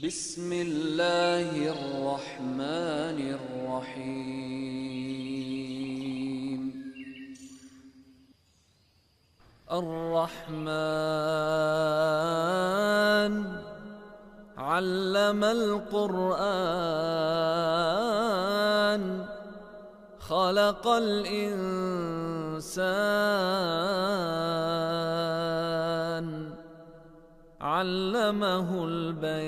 بسم الله الرحمن الرحيم. الرحمن علم القرآن خلق الإنسان علمه البيان.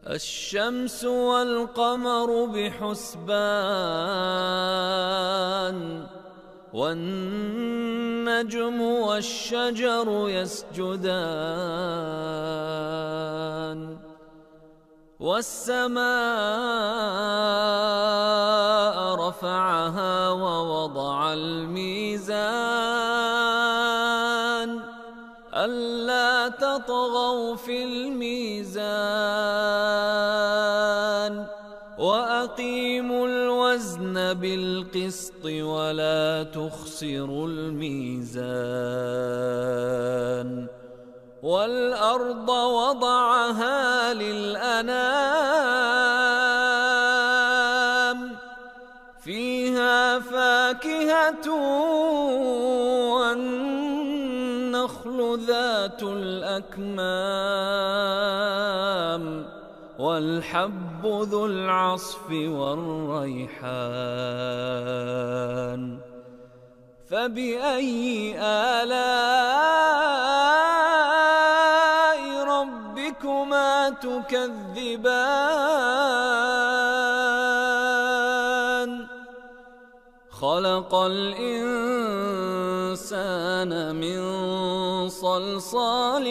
الشمس والقمر بحسبان والنجم والشجر يسجدان والسماء رفعها ووضع الميزان ألا تطغوا في الميزان وأقيموا الوزن بالقسط ولا تخسروا الميزان. والأرض وضعها للأنام فيها فاكهة والنخل ذات الأكمام والحب ذو العصف والريحان. فبأي آلاء ربكما تكذبان؟ خلق الإنسان من صلصال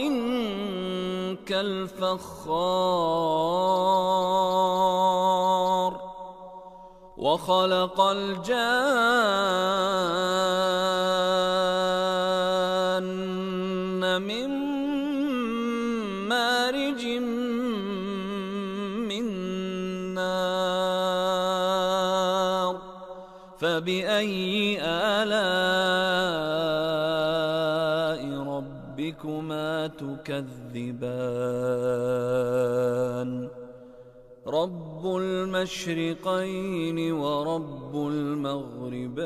كالفخار وخلق الجان من مارج من نار. فبأي آلاء ربكما تكذبان؟ رب المشرقين ورب المغربين.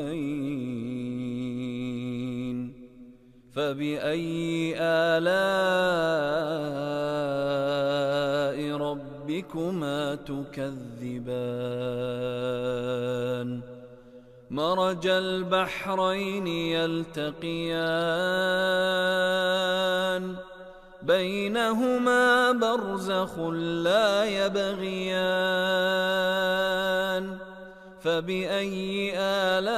فبأي آلاء ربكما تكذبان؟ مرج البحرين يلتقيان بينهما برزخ لا يبغيان. فبأي آلاء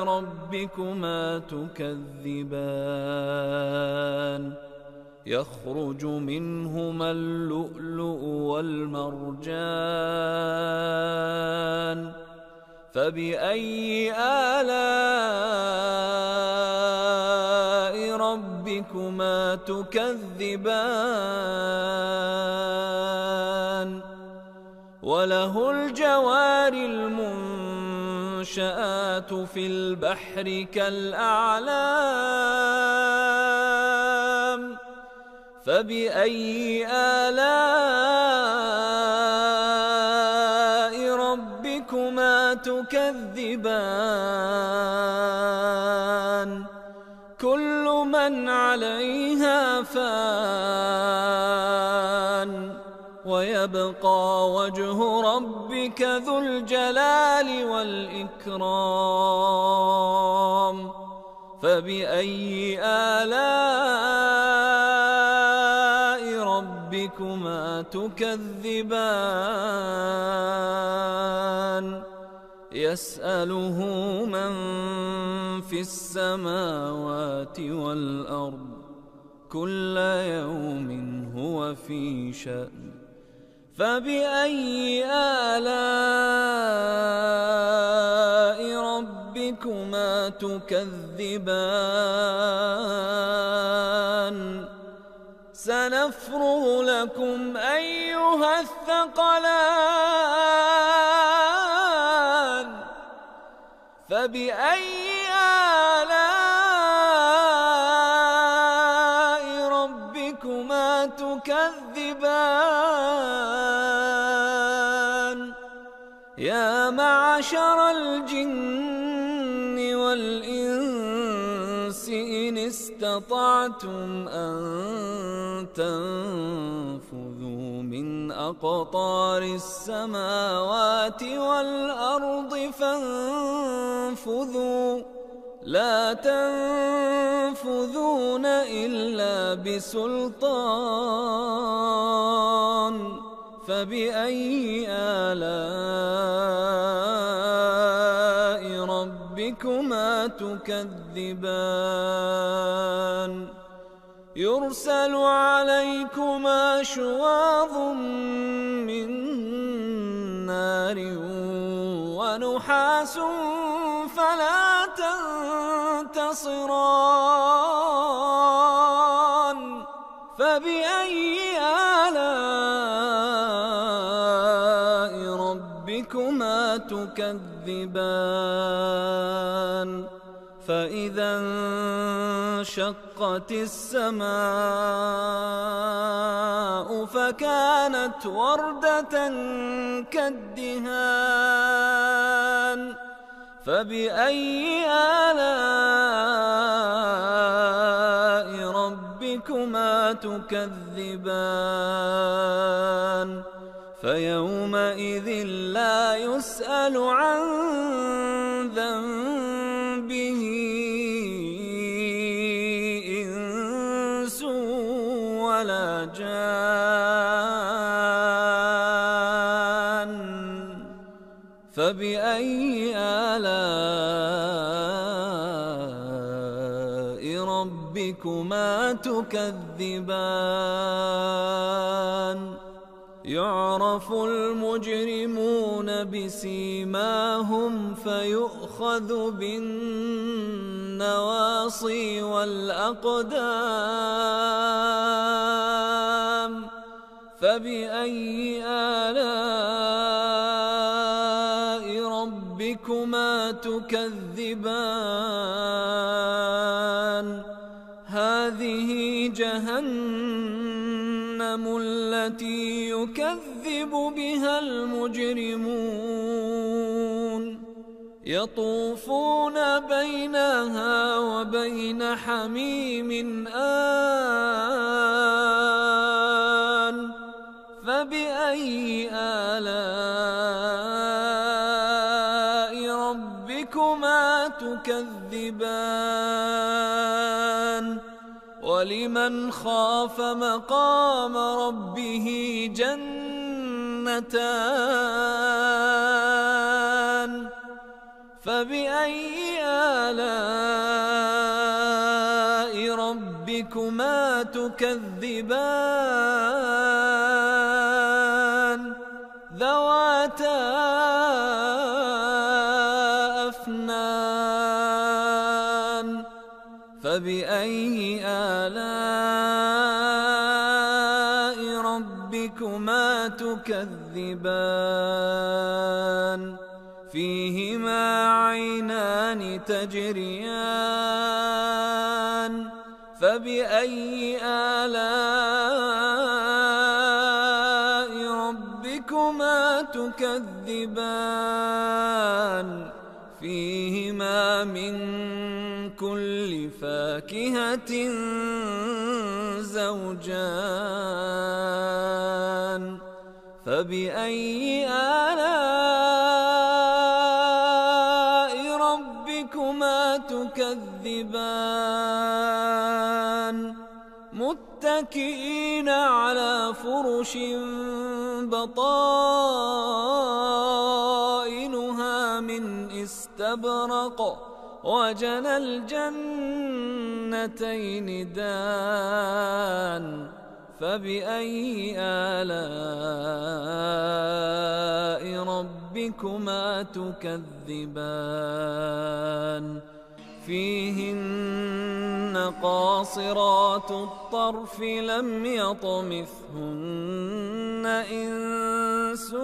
ربكما تكذبان؟ يخرج منهما اللؤلؤ والمرجان. فبأي آلاء ربكما تكذبان؟ وله الجوار المنشآت في البحر كالأعلام. فبأي آلاء ربكما تكذبان؟ كل من عليها فان ويبقى وجه ربك ذو الجلال والإكرام. فبأي آلاء ربكما تكذبان؟ يسأله من في السماوات والأرض كل يوم هو في شأن. فبأي آلاء ربكما تكذبان؟ سنفرغ لكم أيها الثقلان. فبأي آلاء تكذبان يا معشر الجن والإنس إن استطعتم أن تنفذوا من أقطار السماوات والأرض فانفذوا لا تنفذون إلا بسلطان فبأي آلاء ربكما تكذبان يرسل عليكما شواظ من نار ونحاس فلا تنتصران فبأي آلاء ربكما تكذبان فإذا انشقت السماء فكانت وردة كالدهان فبأي آلاء ربكما تكذبان فيومئذ لا يسأل عن ذنبه إنس ولا جان فبأي آلاء ربكما تكذبان يعرف المجرمون بسيماهم فيؤخذ بالنواصي والأقدام فبأي آلاء ربكما تكذبان هذه جهنم التي يكذب بها المجرمون يطوفون بينها وبين حميم آن فبأي آلاء ربكما تكذبان ولمن خاف مقام ربه جنتان فبأي آلاء ربكما تكذبان ذواتا أفنان فبأي آلاء ربكما تكذبان فيهما عينان تجريان فبأي آلاء ربكما تكذبان فيهما من كل فاكهة زوجان فبأي آلاء ربكما تكذبان متكئين على فرش بطائنها من استبرق وجنى الجنتين دان فبأي آلاء ربكما تكذبان فيهن قاصرات الطرف لم يطمثهن إنس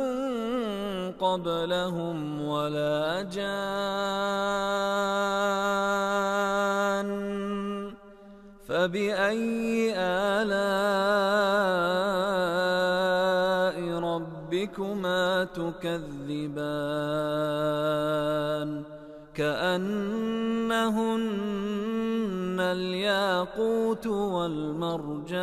قبلهم ولا جان فبأي آلاء ربكما تكذبان كأنهن الياقوت والمرجان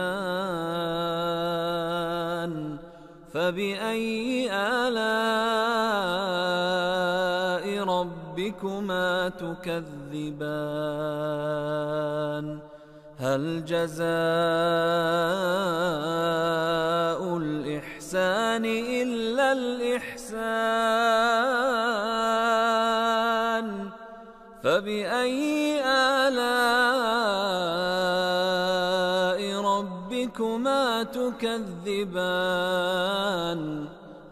فبأي آلاء ربكما تكذبان هل جزاء الإحسان إلا الإحسان فبأي آلاء ربكما تكذبان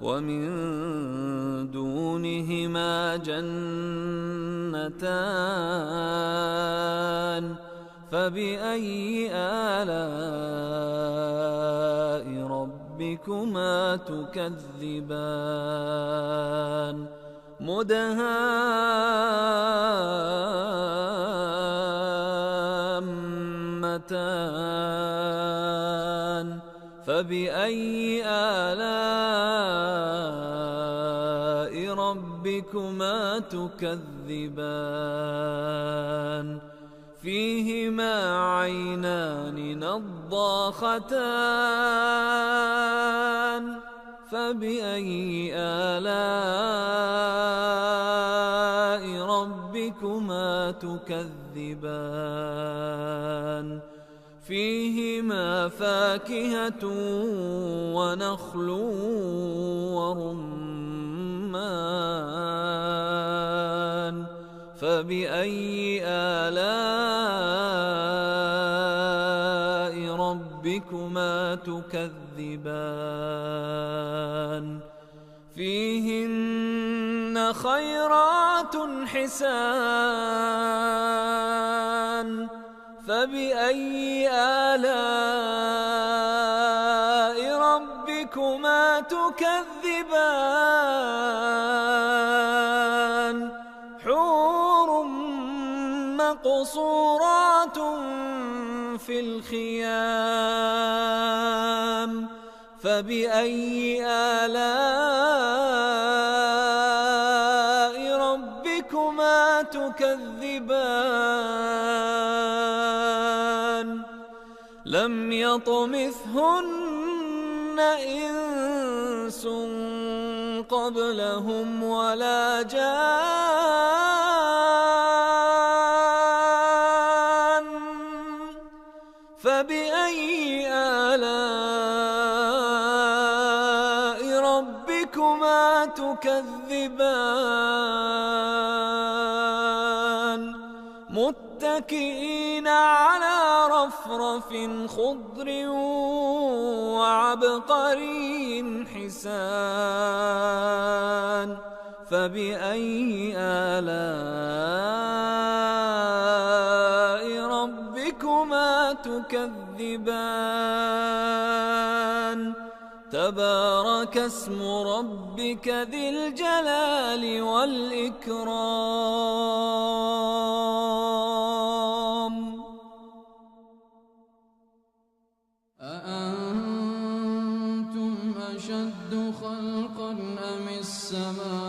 ومن دونهما جنتان فبأي آلاء ربكما تكذبان مدهامتان فبأي آلاء ربكما تكذبان فيهما عينان نضاختان فبأي آلاء ربكما تكذبان فيهما فاكهة ونخل ورمان فبأي آلاء ربكما تكذبان فيهن خيرات حسان فبأي آلاء ربكما تكذبان حور مقصورات في الخيام فبأي آلاء ربكما تكذبان لم يطمثهن إنس قبلهم ولا جان فبأي آلاء ربكما تكذبان متكئين على رفرف خضر وعبقري حسان فبأي آلاء ربكما تكذبان تبارك اسم ربك ذي الجلال والإكرام أأنتم أشد خلقا أم السماء